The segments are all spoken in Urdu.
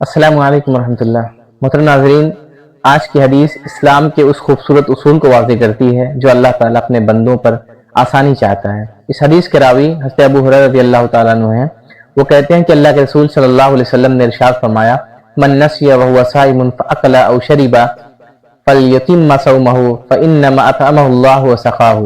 السلام علیکم ورحمۃ اللہ۔ محترم ناظرین، آج کی حدیث اسلام کے اس خوبصورت اصول کو واضح کرتی ہے جو اللہ تعالیٰ اپنے بندوں پر آسانی چاہتا ہے۔ اس حدیث کے راوی حضرت ابو ہریرہ رضی اللہ تعالیٰ عنہ ہیں۔ وہ کہتے ہیں کہ اللہ کے رسول صلی اللہ علیہ وسلم نے ارشاد فرمایا، من نسی وهو صائم فاکل او شرب فلیتم صومہ فانما اطعمہ اللہ وسقاہ۔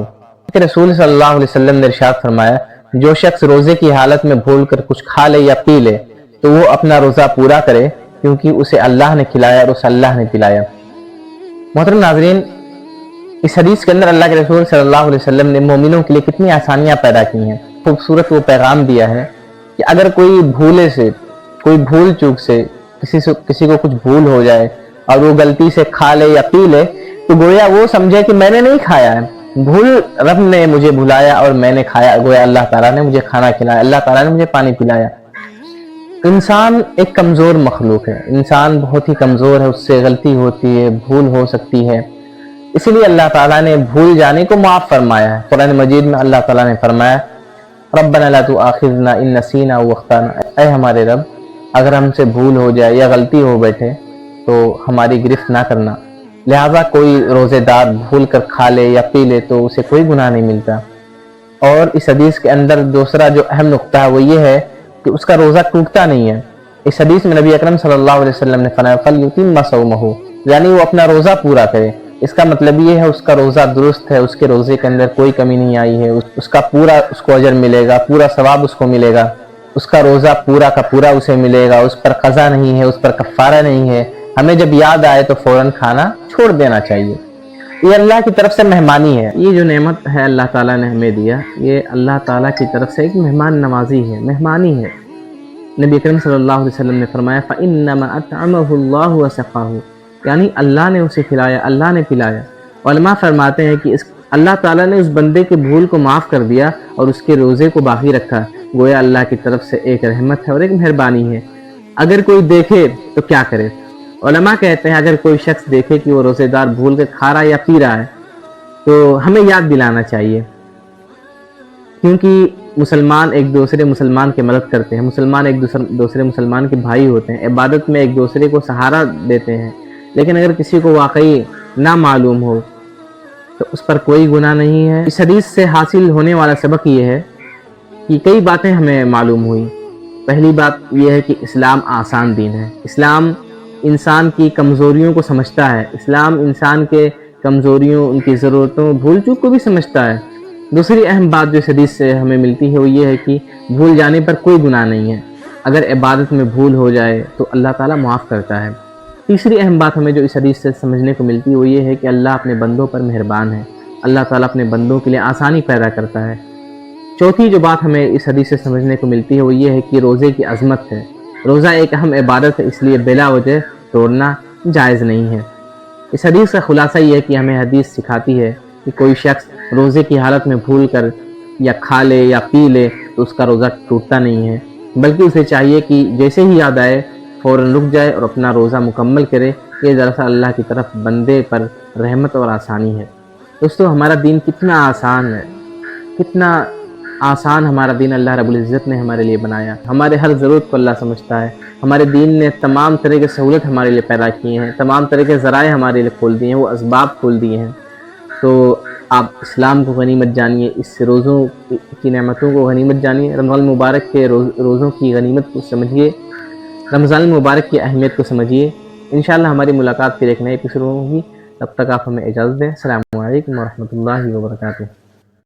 کہ رسول صلی اللہ علیہ وسلم نے ارشاد فرمایا، جو شخص روزے کی حالت میں بھول کر کچھ کھا لے یا پی لے تو وہ اپنا روزہ پورا کرے، کیونکہ اسے اللہ نے کھلایا اور اسے اللہ نے پلایا۔ محترم ناظرین، اس حدیث کے اندر اللہ کے رسول صلی اللہ علیہ وسلم نے مومنوں کے لیے کتنی آسانیاں پیدا کی ہیں۔ خوبصورت وہ پیغام دیا ہے کہ اگر کوئی بھولے سے، کوئی بھول چوک سے کسی کو کچھ بھول ہو جائے اور وہ غلطی سے کھا لے یا پی لے تو گویا وہ سمجھے کہ میں نے نہیں کھایا ہے، بھول رب نے مجھے بھلایا اور میں نے کھایا، گویا اللہ تعالیٰ نے مجھے کھانا کھلایا، اللہ تعالیٰ نے مجھے پانی پلایا۔ انسان ایک کمزور مخلوق ہے، انسان بہت ہی کمزور ہے، اس سے غلطی ہوتی ہے، بھول ہو سکتی ہے، اسی لیے اللہ تعالیٰ نے بھول جانے کو معاف فرمایا ہے۔ قرآن مجید میں اللہ تعالیٰ نے فرمایا، ربنا لا تؤاخذنا ان نسینا او اخطانا، اے ہمارے رب اگر ہم سے بھول ہو جائے یا غلطی ہو بیٹھے تو ہماری گرفت نہ کرنا۔ لہذا کوئی روزے دار بھول کر کھا لے یا پی لے تو اسے کوئی گناہ نہیں ملتا۔ اور اس حدیث کے اندر دوسرا جو اہم نقطہ ہے وہ یہ ہے کہ اس کا روزہ ٹوٹتا نہیں ہے۔ اس حدیث میں نبی اکرم صلی اللہ علیہ وسلم نے فرمایا فلیتم صومہ، یعنی وہ اپنا روزہ پورا کرے۔ اس کا مطلب یہ ہے اس کا روزہ درست ہے، اس کے روزے کے اندر کوئی کمی نہیں آئی ہے، اس کا پورا اس کو اجر ملے گا، پورا ثواب اس کو ملے گا، اس کا روزہ پورا کا پورا اسے ملے گا، اس پر قضا نہیں ہے، اس پر کفارہ نہیں ہے۔ ہمیں جب یاد آئے تو فوراً کھانا چھوڑ دینا چاہیے۔ یہ اللہ کی طرف سے مہمانی ہے، یہ جو نعمت ہے اللہ تعالیٰ نے ہمیں دیا، یہ اللہ تعالیٰ کی طرف سے ایک مہمان نوازی ہے، مہمانی ہے۔ نبی کریم صلی اللہ علیہ وسلم نے فرمایا فَإِنَّمَا أَطْعَمَهُ اللَّهُ وَسَقَاهُ، یعنی اللہ نے اسے کھلایا، اللہ نے پلایا۔ علماء فرماتے ہیں کہ اللہ تعالیٰ نے اس بندے کے بھول کو معاف کر دیا اور اس کے روزے کو باقی رکھا، گویا اللہ کی طرف سے ایک رحمت ہے اور ایک مہربانی ہے۔ اگر کوئی دیکھے تو کیا کرے؟ علماء کہتے ہیں اگر کوئی شخص دیکھے کہ وہ روزے دار بھول کے کھا رہا یا پی رہا ہے تو ہمیں یاد دلانا چاہیے، کیونکہ مسلمان ایک دوسرے مسلمان کی مدد کرتے ہیں، مسلمان ایک دوسرے مسلمان کے بھائی ہوتے ہیں، عبادت میں ایک دوسرے کو سہارا دیتے ہیں۔ لیکن اگر کسی کو واقعی نہ معلوم ہو تو اس پر کوئی گناہ نہیں ہے۔ اس حدیث سے حاصل ہونے والا سبق یہ ہے کہ کئی باتیں ہمیں معلوم ہوئی۔ پہلی بات یہ ہے کہ اسلام آسان دین ہے، اسلام انسان کی کمزوریوں کو سمجھتا ہے، اسلام انسان کے کمزوریوں، ان کی ضرورتوں، بھول چوک کو بھی سمجھتا ہے۔ دوسری اہم بات جو اس حدیث سے ہمیں ملتی ہے وہ یہ ہے کہ بھول جانے پر کوئی گناہ نہیں ہے، اگر عبادت میں بھول ہو جائے تو اللہ تعالیٰ معاف کرتا ہے۔ تیسری اہم بات ہمیں جو اس حدیث سے سمجھنے کو ملتی ہے وہ یہ ہے کہ اللہ اپنے بندوں پر مہربان ہے، اللہ تعالیٰ اپنے بندوں کے لیے آسانی پیدا کرتا ہے۔ چوتھی جو بات ہمیں اس حدیث سے سمجھنے کو ملتی ہے وہ یہ ہے کہ روزے کی عظمت ہے، روزہ ایک اہم عبادت ہے، اس لیے بلا وجہ توڑنا جائز نہیں ہے۔ اس حدیث کا خلاصہ یہ ہے کہ ہمیں حدیث سکھاتی ہے کہ کوئی شخص روزے کی حالت میں بھول کر یا کھا لے یا پی لے تو اس کا روزہ ٹوٹتا نہیں ہے، بلکہ اسے چاہیے کہ جیسے ہی یاد آئے فوراً رک جائے اور اپنا روزہ مکمل کرے۔ یہ دراصل اللہ کی طرف بندے پر رحمت اور آسانی ہے۔ دوستو، ہمارا دین کتنا آسان ہے، کتنا آسان ہمارا دین اللہ رب العزت نے ہمارے لیے بنایا۔ ہمارے ہر ضرورت کو اللہ سمجھتا ہے۔ ہمارے دین نے تمام طرح کے سہولت ہمارے لیے پیدا کیے ہیں، تمام طرح کے ذرائع ہمارے لیے کھول دیے ہیں، وہ اسباب کھول دیے ہیں۔ تو آپ اسلام کو غنیمت جانیے، اس روزوں کی نعمتوں کو غنیمت جانیے، رمضان المبارک کے روزوں کی غنیمت کو سمجھیے، رمضان المبارک کی اہمیت کو سمجھیے۔ انشاءاللہ ہماری ملاقات پھر ایک نئے ایپیسوڈ ہوگی، تب تک آپ ہمیں اجازت دیں۔ السلام علیکم ورحمۃ اللہ وبرکاتہ۔